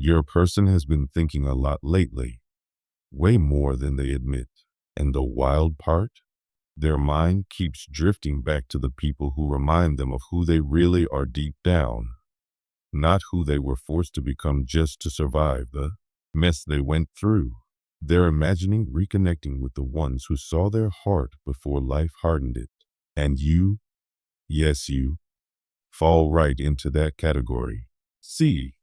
Your person has been thinking a lot lately, way more than they admit. And the wild part? Their mind keeps drifting back to the people who remind them of who they really are deep down, not who they were forced to become just to survive the mess they went through. They're imagining reconnecting with the ones who saw their heart before life hardened it. And you, yes, you, fall right into that category. See,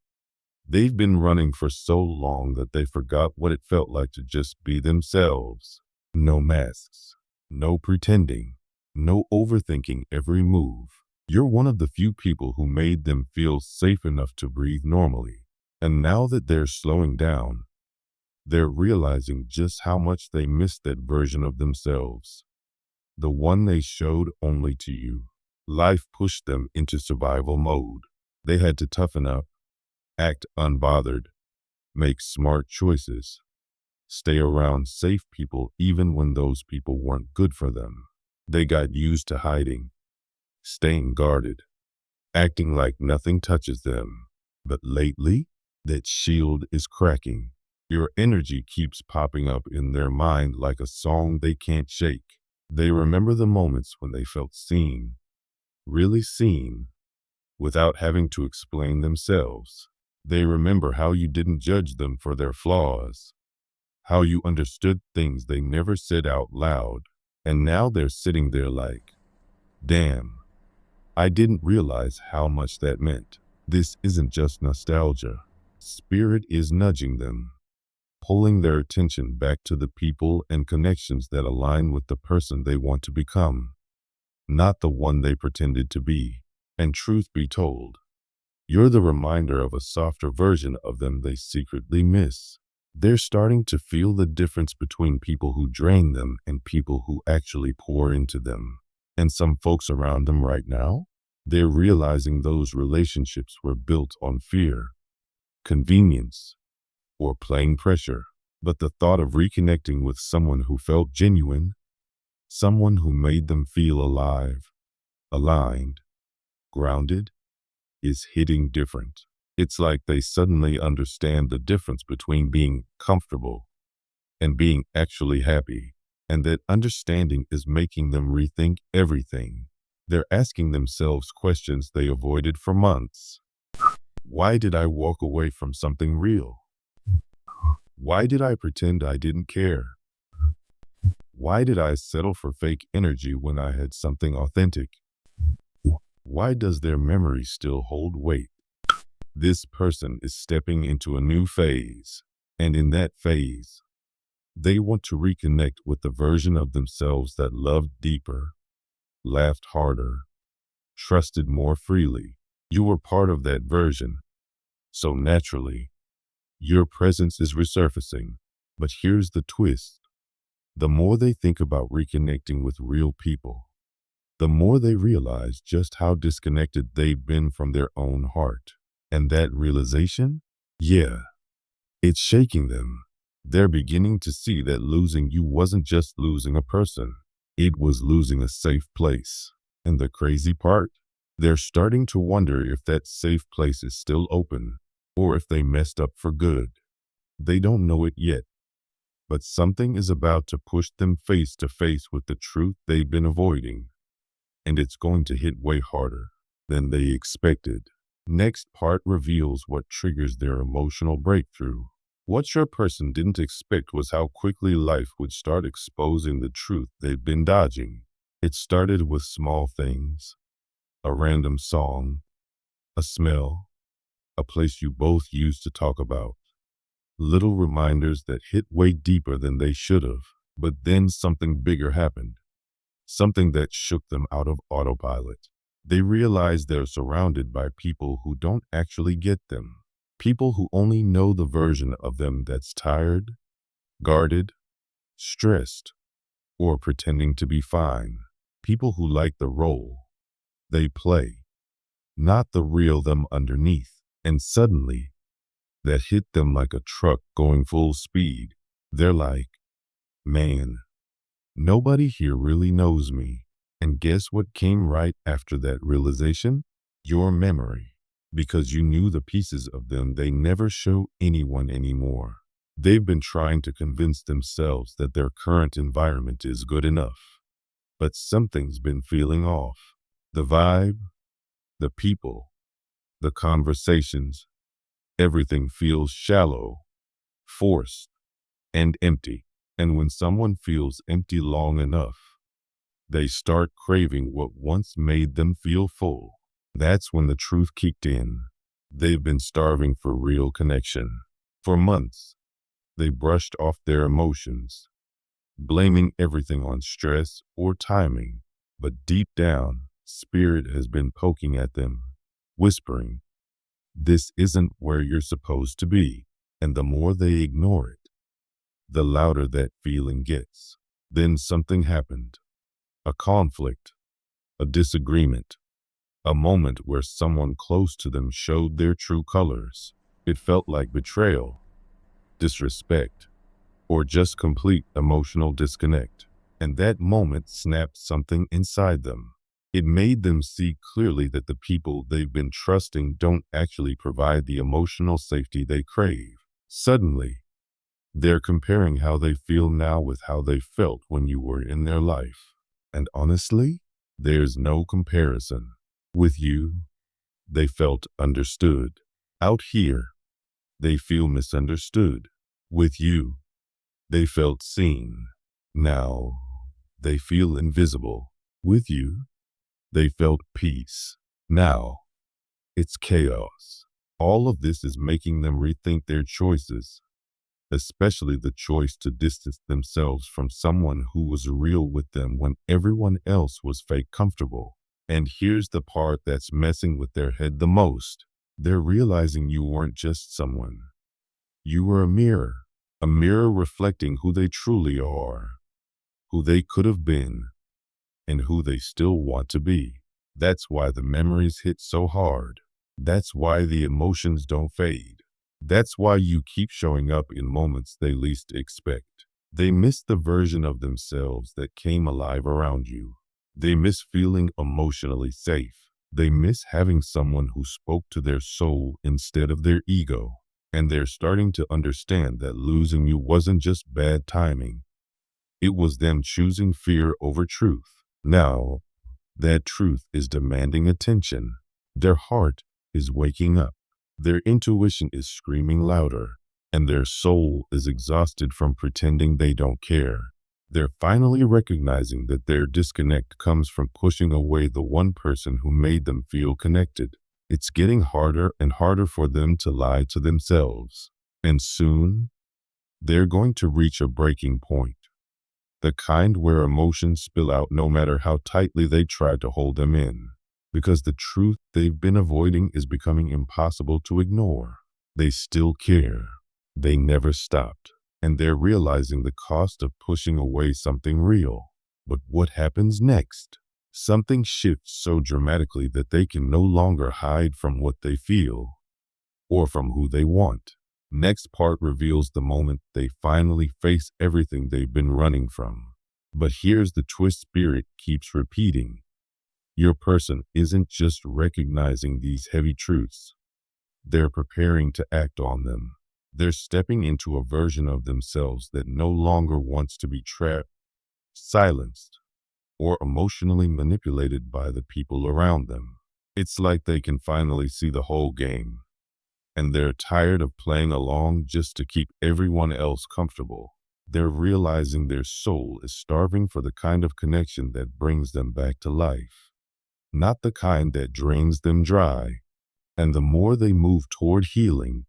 they've been running for so long that they forgot what it felt like to just be themselves. No masks, no pretending, no overthinking every move. You're one of the few people who made them feel safe enough to breathe normally. And now that they're slowing down, they're realizing just how much they missed that version of themselves. The one they showed only to you. Life pushed them into survival mode. They had to toughen up, act unbothered, make smart choices, stay around safe people even when those people weren't good for them. They got used to hiding, staying guarded, acting like nothing touches them. But lately, that shield is cracking. Your energy keeps popping up in their mind like a song they can't shake. They remember the moments when they felt seen, really seen, without having to explain themselves. They remember how you didn't judge them for their flaws, how you understood things they never said out loud. And now they're sitting there like, damn, I didn't realize how much that meant. This isn't just nostalgia. Spirit is nudging them, pulling their attention back to the people and connections that align with the person they want to become, not the one they pretended to be. And truth be told, you're the reminder of a softer version of them they secretly miss. They're starting to feel the difference between people who drain them and people who actually pour into them. And some folks around them right now, they're realizing those relationships were built on fear, convenience, or playing pressure. But the thought of reconnecting with someone who felt genuine, someone who made them feel alive, aligned, grounded, is hitting different. It's like they suddenly understand the difference between being comfortable and being actually happy. And that understanding is making them rethink everything. They're asking themselves questions they avoided for months. Why did I walk away from something real? Why did I pretend I didn't care? Why did I settle for fake energy when I had something authentic? Why does their memory still hold weight? This person is stepping into a new phase, and in that phase, they want to reconnect with the version of themselves that loved deeper, laughed harder, trusted more freely. You were part of that version, so naturally, your presence is resurfacing. But here's the twist. The more they think about reconnecting with real people, the more they realize just how disconnected they've been from their own heart. And that realization, yeah, it's shaking them. They're beginning to see that losing you wasn't just losing a person. It was losing a safe place. And the crazy part? They're starting to wonder if that safe place is still open, or if they messed up for good. They don't know it yet, but something is about to push them face to face with the truth they've been avoiding. And it's going to hit way harder than they expected. Next part reveals what triggers their emotional breakthrough. What your person didn't expect was how quickly life would start exposing the truth they've been dodging. It started with small things, a random song, a smell, a place you both used to talk about. Little reminders that hit way deeper than they should have. But then something bigger happened, something that shook them out of autopilot. They realize they're surrounded by people who don't actually get them. People who only know the version of them that's tired, guarded, stressed, or pretending to be fine. People who like the role they play, not the real them underneath. And suddenly, that hit them like a truck going full speed. They're like, man, nobody here really knows me. And guess what came right after that realization? Your memory. because you knew the pieces of them they never show anyone anymore. They've been trying to convince themselves that their current environment is good enough, but something's been feeling off. The vibe, the people, the conversations, everything feels shallow, forced, and empty. And when someone feels empty long enough, they start craving what once made them feel full. That's when the truth kicked in. They've been starving for real connection. For months, they brushed off their emotions, blaming everything on stress or timing. But deep down, spirit has been poking at them, whispering, "This isn't where you're supposed to be." And the more they ignore it, the louder that feeling gets. Then something happened. A conflict, a disagreement, a moment where someone close to them showed their true colors. It felt like betrayal, disrespect, or just complete emotional disconnect. And that moment snapped something inside them. It made them see clearly that the people they've been trusting don't actually provide the emotional safety they crave. Suddenly, they're comparing how they feel now with how they felt when you were in their life. And honestly, there's no comparison. With you, they felt understood. Out here, they feel misunderstood. With you, they felt seen. Now, they feel invisible. With you, they felt peace. Now, it's chaos. All of this is making them rethink their choices, especially the choice to distance themselves from someone who was real with them when everyone else was fake comfortable. And here's the part that's messing with their head the most. They're realizing you weren't just someone. You were a mirror reflecting who they truly are, who they could have been, and who they still want to be. That's why the memories hit so hard. That's why the emotions don't fade. That's why you keep showing up in moments they least expect. They miss the version of themselves that came alive around you. They miss feeling emotionally safe. They miss having someone who spoke to their soul instead of their ego. And they're starting to understand that losing you wasn't just bad timing. It was them choosing fear over truth. Now, that truth is demanding attention. Their heart is waking up. Their intuition is screaming louder, and their soul is exhausted from pretending they don't care. They're finally recognizing that their disconnect comes from pushing away the one person who made them feel connected. It's getting harder and harder for them to lie to themselves. And soon, they're going to reach a breaking point. The kind where emotions spill out no matter how tightly they try to hold them in. Because the truth they've been avoiding is becoming impossible to ignore. They still care. They never stopped. And they're realizing the cost of pushing away something real. But what happens next? Something shifts so dramatically that they can no longer hide from what they feel or from who they want. Next part reveals the moment they finally face everything they've been running from. But here's the twist spirit keeps repeating. Your person isn't just recognizing these heavy truths. They're preparing to act on them. They're stepping into a version of themselves that no longer wants to be trapped, silenced, or emotionally manipulated by the people around them. It's like they can finally see the whole game, and they're tired of playing along just to keep everyone else comfortable. They're realizing their soul is starving for the kind of connection that brings them back to life, not the kind that drains them dry. And the more they move toward healing,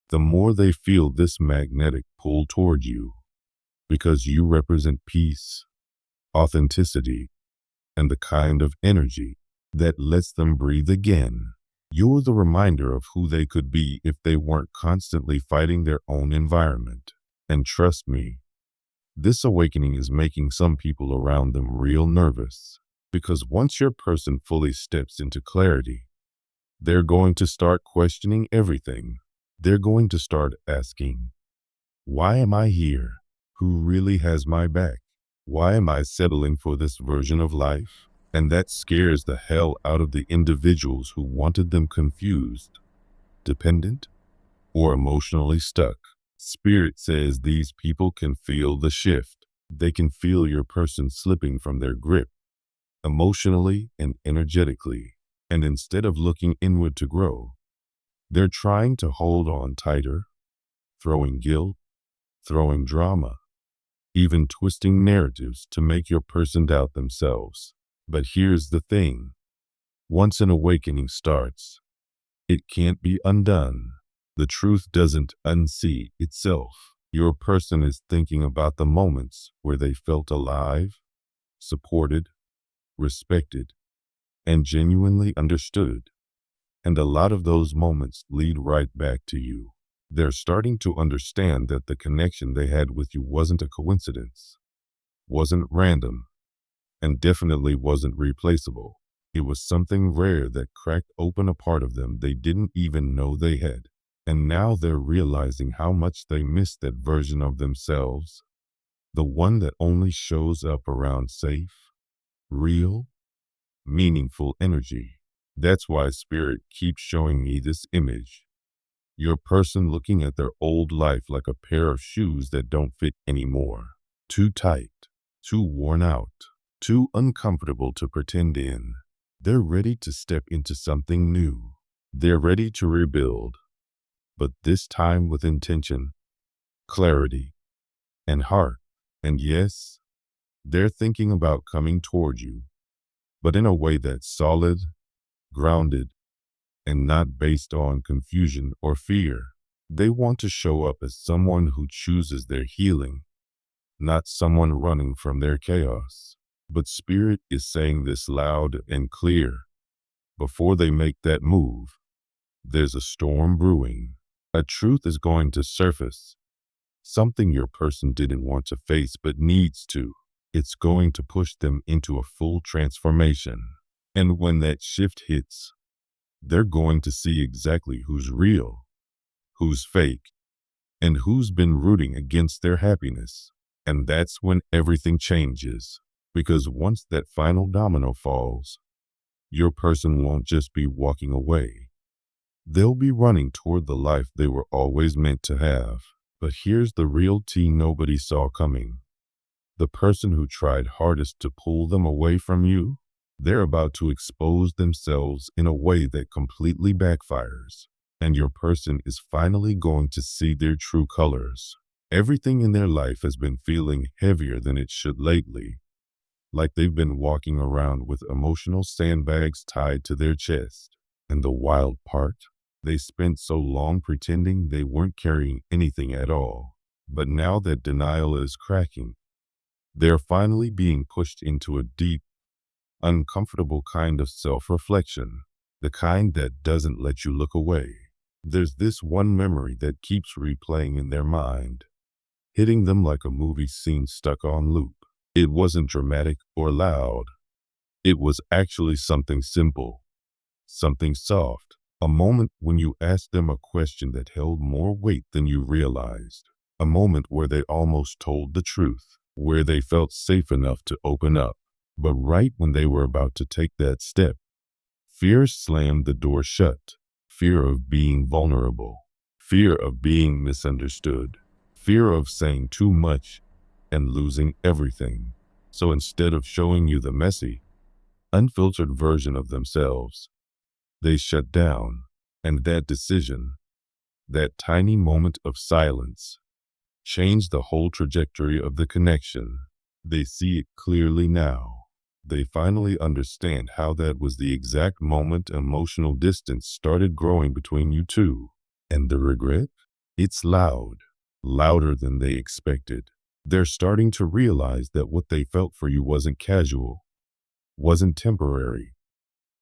the more they feel this magnetic pull toward you, because you represent peace, authenticity, and the kind of energy that lets them breathe again. You're the reminder of who they could be if they weren't constantly fighting their own environment. And trust me, this awakening is making some people around them real nervous. Because once your person fully steps into clarity, they're going to start questioning everything. They're going to start asking, why am I here? Who really has my back? Why am I settling for this version of life? And that scares the hell out of the individuals who wanted them confused, dependent, or emotionally stuck. Spirit says these people can feel the shift. They can feel your person slipping from their grip, emotionally and energetically. And instead of looking inward to grow, they're trying to hold on tighter, throwing guilt, throwing drama, even twisting narratives to make your person doubt themselves. But here's the thing. Once an awakening starts, it can't be undone. The truth doesn't unsee itself. Your person is thinking about the moments where they felt alive, supported, respected, and genuinely understood. And a lot of those moments lead right back to you. They're starting to understand that the connection they had with you wasn't a coincidence, wasn't random, and definitely wasn't replaceable. It was something rare that cracked open a part of them they didn't even know they had. And now they're realizing how much they missed that version of themselves, the one that only shows up around safe, real, meaningful energy. That's why Spirit keeps showing me this image. Your person looking at their old life like a pair of shoes that don't fit anymore. Too tight, too worn out, too uncomfortable to pretend in. They're ready to step into something new. They're ready to rebuild, but this time with intention, clarity, and heart. And yes, they're thinking about coming toward you, but in a way that's solid, grounded, and not based on confusion or fear. They want to show up as someone who chooses their healing, not someone running from their chaos. But Spirit is saying this loud and clear. Before they make that move, there's a storm brewing. A truth is going to surface, something your person didn't want to face but needs to. It's going to push them into a full transformation. And when that shift hits, they're going to see exactly who's real, who's fake, and who's been rooting against their happiness. And that's when everything changes. Because once that final domino falls, your person won't just be walking away. They'll be running toward the life they were always meant to have. But here's the real tea nobody saw coming. The person who tried hardest to pull them away from you, they're about to expose themselves in a way that completely backfires. And your person is finally going to see their true colors. Everything in their life has been feeling heavier than it should lately, like they've been walking around with emotional sandbags tied to their chest. And the wild part? They spent so long pretending they weren't carrying anything at all. But now that denial is cracking, they're finally being pushed into a deep, uncomfortable kind of self-reflection, the kind that doesn't let you look away. There's this one memory that keeps replaying in their mind, hitting them like a movie scene stuck on loop. It wasn't dramatic or loud. It was actually something simple, something soft, a moment when you asked them a question that held more weight than you realized, a moment where they almost told the truth, where they felt safe enough to open up. But right when they were about to take that step, fear slammed the door shut. Fear of being vulnerable, fear of being misunderstood, fear of saying too much and losing everything. So instead of showing you the messy, unfiltered version of themselves, they shut down. And that decision, that tiny moment of silence, changed the whole trajectory of the connection. They see it clearly now. They finally understand how that was the exact moment emotional distance started growing between you two. And the regret? It's loud, louder than they expected. They're starting to realize that what they felt for you wasn't casual, wasn't temporary,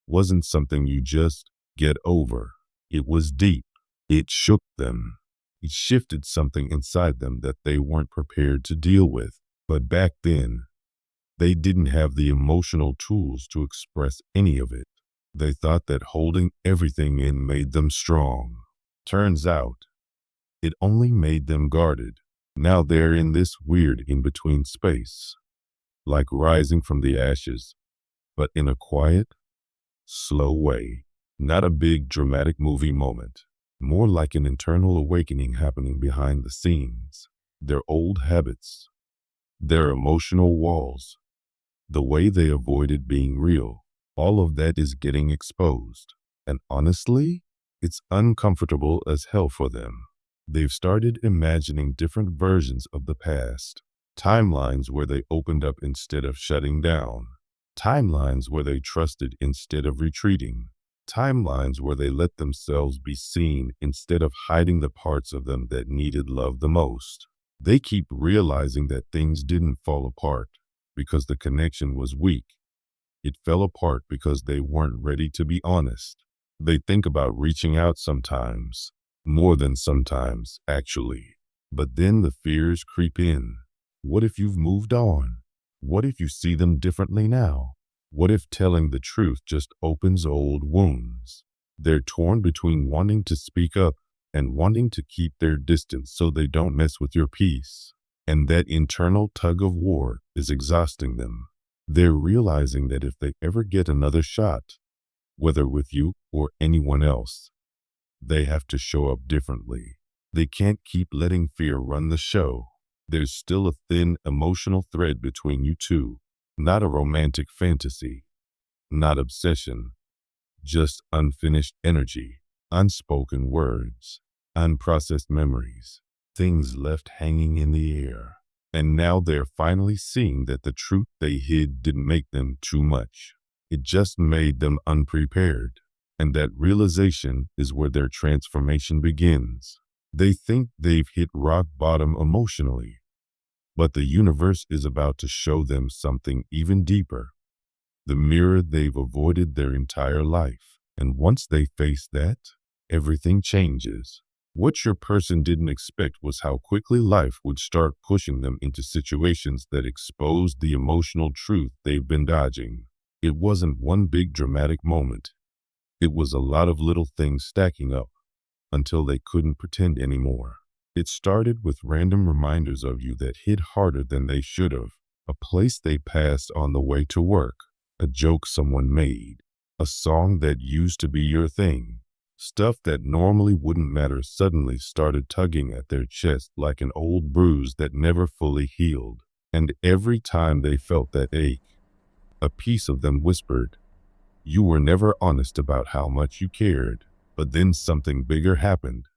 wasn't something you just get over. It was deep. It shook them. It shifted something inside them that they weren't prepared to deal with. But back then, they didn't have the emotional tools to express any of it. They thought that holding everything in made them strong. Turns out, it only made them guarded. Now they're in this weird in-between space, like rising from the ashes, but in a quiet, slow way. Not a big dramatic movie moment, more like an internal awakening happening behind the scenes. Their old habits, their emotional walls, the way they avoided being real, all of that is getting exposed. And honestly, it's uncomfortable as hell for them. They've started imagining different versions of the past, timelines where they opened up instead of shutting down, timelines where they trusted instead of retreating, timelines where they let themselves be seen instead of hiding the parts of them that needed love the most. They keep realizing that things didn't fall apart because the connection was weak. It fell apart because they weren't ready to be honest. They think about reaching out sometimes, more than sometimes, actually. But then the fears creep in. What if you've moved on? What if you see them differently now? What if telling the truth just opens old wounds? They're torn between wanting to speak up and wanting to keep their distance so they don't mess with your peace. And that internal tug of war is exhausting them. They're realizing that if they ever get another shot, whether with you or anyone else, they have to show up differently. They can't keep letting fear run the show. There's still a thin emotional thread between you two, not a romantic fantasy, not obsession, just unfinished energy, unspoken words, unprocessed memories, things left hanging in the air. And now they're finally seeing that the truth they hid didn't make them too much. It just made them unprepared. And that realization is where their transformation begins. They think they've hit rock bottom emotionally, but the universe is about to show them something even deeper. The mirror they've avoided their entire life. And once they face that, everything changes. What your person didn't expect was how quickly life would start pushing them into situations that exposed the emotional truth they've been dodging. It wasn't one big dramatic moment. It was a lot of little things stacking up until they couldn't pretend anymore. It started with random reminders of you that hit harder than they should have. A place they passed on the way to work, a joke someone made, a song that used to be your thing. Stuff that normally wouldn't matter suddenly started tugging at their chest like an old bruise that never fully healed. And every time they felt that ache, a piece of them whispered, "You were never honest about how much you cared." But then something bigger happened,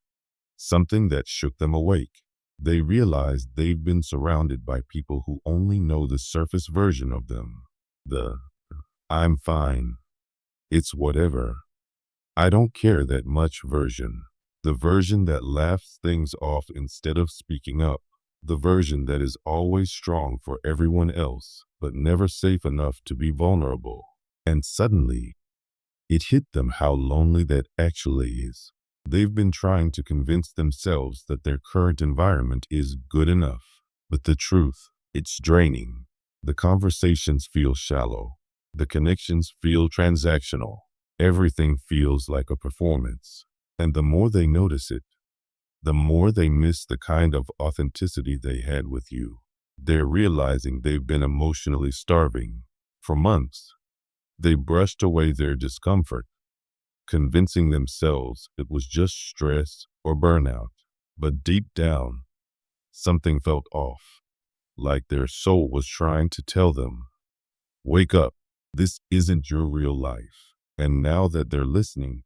something that shook them awake. They realized they've been surrounded by people who only know the surface version of them. The "I'm fine, it's whatever, I don't care that much" version. The version that laughs things off instead of speaking up. The version that is always strong for everyone else, but never safe enough to be vulnerable. And suddenly, it hit them how lonely that actually is. They've been trying to convince themselves that their current environment is good enough. But the truth, it's draining. The conversations feel shallow. The connections feel transactional. Everything feels like a performance. And the more they notice it, the more they miss the kind of authenticity they had with you. They're realizing they've been emotionally starving. For months, they brushed away their discomfort, convincing themselves it was just stress or burnout. But deep down, something felt off, like their soul was trying to tell them, "Wake up, this isn't your real life." And now that they're listening,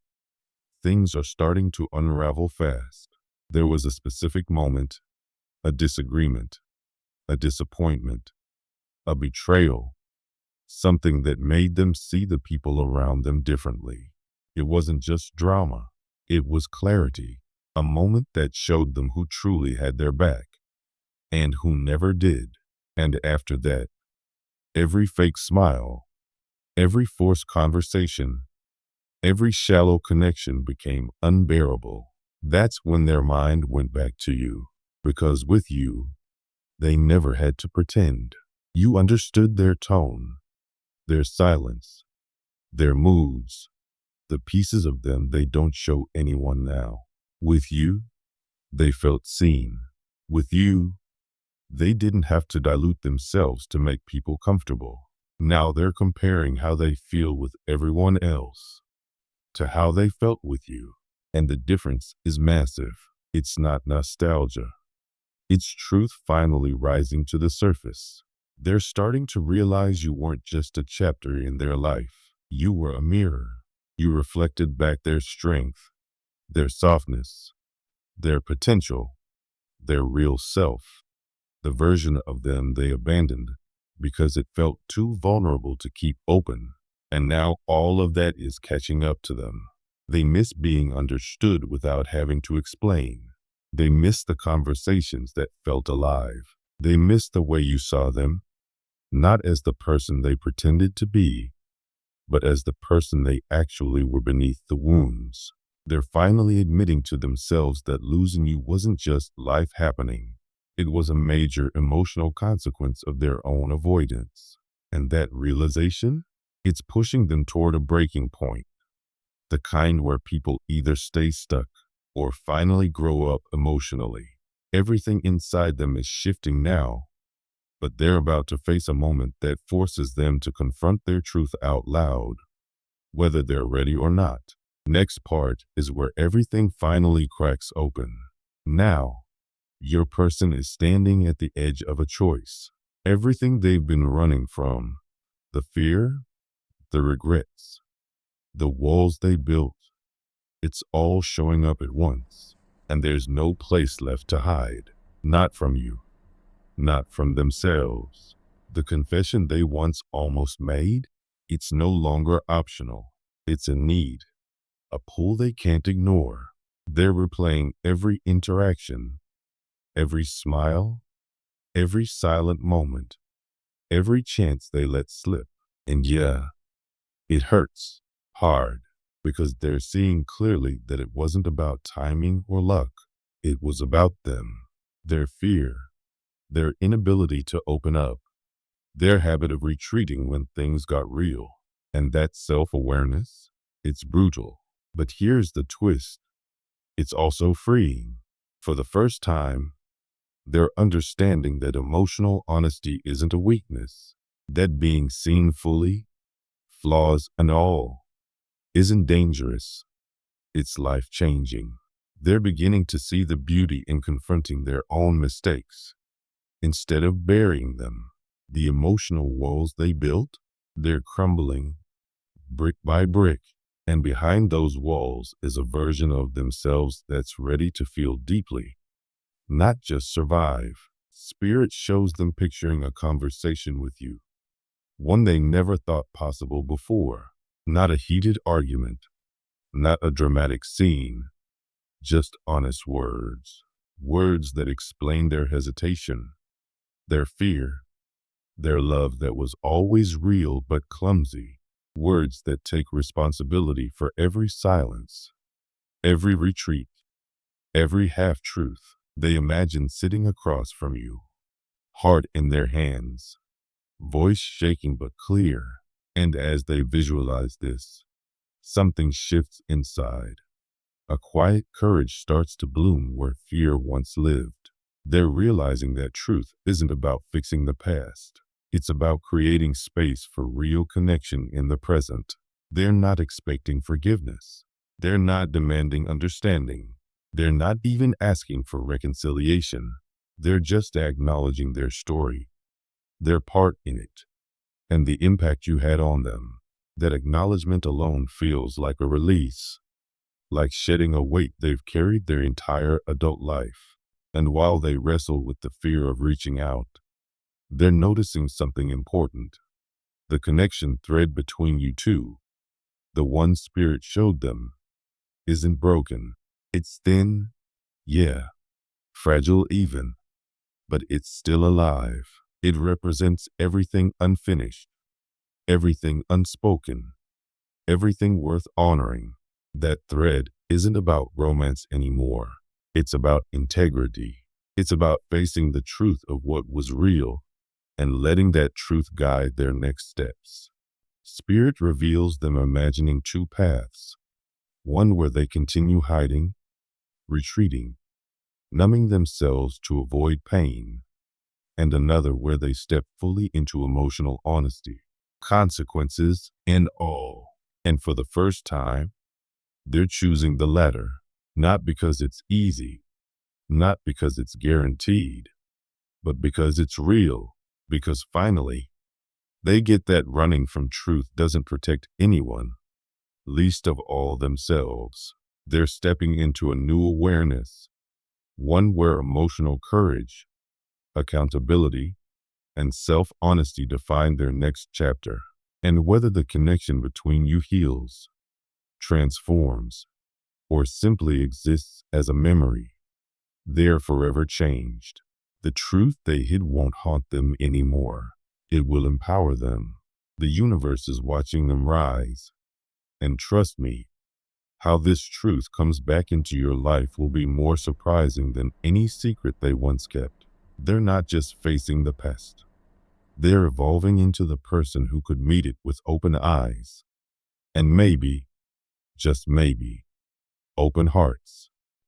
things are starting to unravel fast. There was a specific moment, a disagreement, a disappointment, a betrayal, something that made them see the people around them differently. It wasn't just drama, it was clarity, a moment that showed them who truly had their back and who never did. And after that, every fake smile, every forced conversation, every shallow connection became unbearable. That's when their mind went back to you, because with you, they never had to pretend. You understood their tone, their silence, their moods, the pieces of them they don't show anyone now. With you, they felt seen. With you, they didn't have to dilute themselves to make people comfortable. Now they're comparing how they feel with everyone else to how they felt with you. And the difference is massive. It's not nostalgia. It's truth finally rising to the surface. They're starting to realize you weren't just a chapter in their life. You were a mirror. You reflected back their strength, their softness, their potential, their real self, the version of them they abandoned because it felt too vulnerable to keep open. And now all of that is catching up to them. They miss being understood without having to explain. They miss the conversations that felt alive. They miss the way you saw them, not as the person they pretended to be, but as the person they actually were beneath the wounds. They're finally admitting to themselves that losing you wasn't just life happening. It was a major emotional consequence of their own avoidance. And that realization? It's pushing them toward a breaking point. The kind where people either stay stuck or finally grow up emotionally. Everything inside them is shifting now, but they're about to face a moment that forces them to confront their truth out loud, whether they're ready or not. Next part is where everything finally cracks open. Now, your person is standing at the edge of a choice. Everything they've been running from, the fear, the regrets, the walls they built, it's all showing up at once. And there's no place left to hide. Not from you, not from themselves. The confession they once almost made, it's no longer optional. It's a need, a pull they can't ignore. They're replaying every interaction, every smile, every silent moment, every chance they let slip. And yeah, it hurts hard because they're seeing clearly that it wasn't about timing or luck. It was about them, their fear, their inability to open up, their habit of retreating when things got real. And that self-awareness, it's brutal. But here's the twist. It's also freeing. For the first time, they're understanding that emotional honesty isn't a weakness, that being seen fully, flaws and all, isn't dangerous. It's life-changing. They're beginning to see the beauty in confronting their own mistakes. Instead of burying them, the emotional walls they built, they're crumbling brick by brick. And behind those walls is a version of themselves that's ready to feel deeply, not just survive. Spirit shows them picturing a conversation with you, one they never thought possible before. Not a heated argument, not a dramatic scene, just honest words. Words that explain their hesitation, their fear, their love that was always real but clumsy. Words that take responsibility for every silence, every retreat, every half-truth. They imagine sitting across from you, heart in their hands, voice shaking but clear. And as they visualize this, something shifts inside. A quiet courage starts to bloom where fear once lived. They're realizing that truth isn't about fixing the past. It's about creating space for real connection in the present. They're not expecting forgiveness. They're not demanding understanding. They're not even asking for reconciliation. They're just acknowledging their story, their part in it, and the impact you had on them. That acknowledgement alone feels like a release, like shedding a weight they've carried their entire adult life. And while they wrestle with the fear of reaching out, they're noticing something important. The connection thread between you two, the one Spirit showed them, isn't broken. It's thin, yeah, fragile even, but it's still alive. It represents everything unfinished, everything unspoken, everything worth honoring. That thread isn't about romance anymore. It's about integrity. It's about facing the truth of what was real and letting that truth guide their next steps. Spirit reveals them imagining two paths, one where they continue hiding, retreating, numbing themselves to avoid pain, and another where they step fully into emotional honesty, consequences, and all. And for the first time, they're choosing the latter, not because it's easy, not because it's guaranteed, but because it's real, because finally, they get that running from truth doesn't protect anyone, least of all themselves. They're stepping into a new awareness, one where emotional courage, accountability, and self-honesty define their next chapter. And whether the connection between you heals, transforms, or simply exists as a memory, they're forever changed. The truth they hid won't haunt them anymore. It will empower them. The universe is watching them rise. And trust me, how this truth comes back into your life will be more surprising than any secret they once kept. They're not just facing the past. They're evolving into the person who could meet it with open eyes. And maybe, just maybe, open hearts.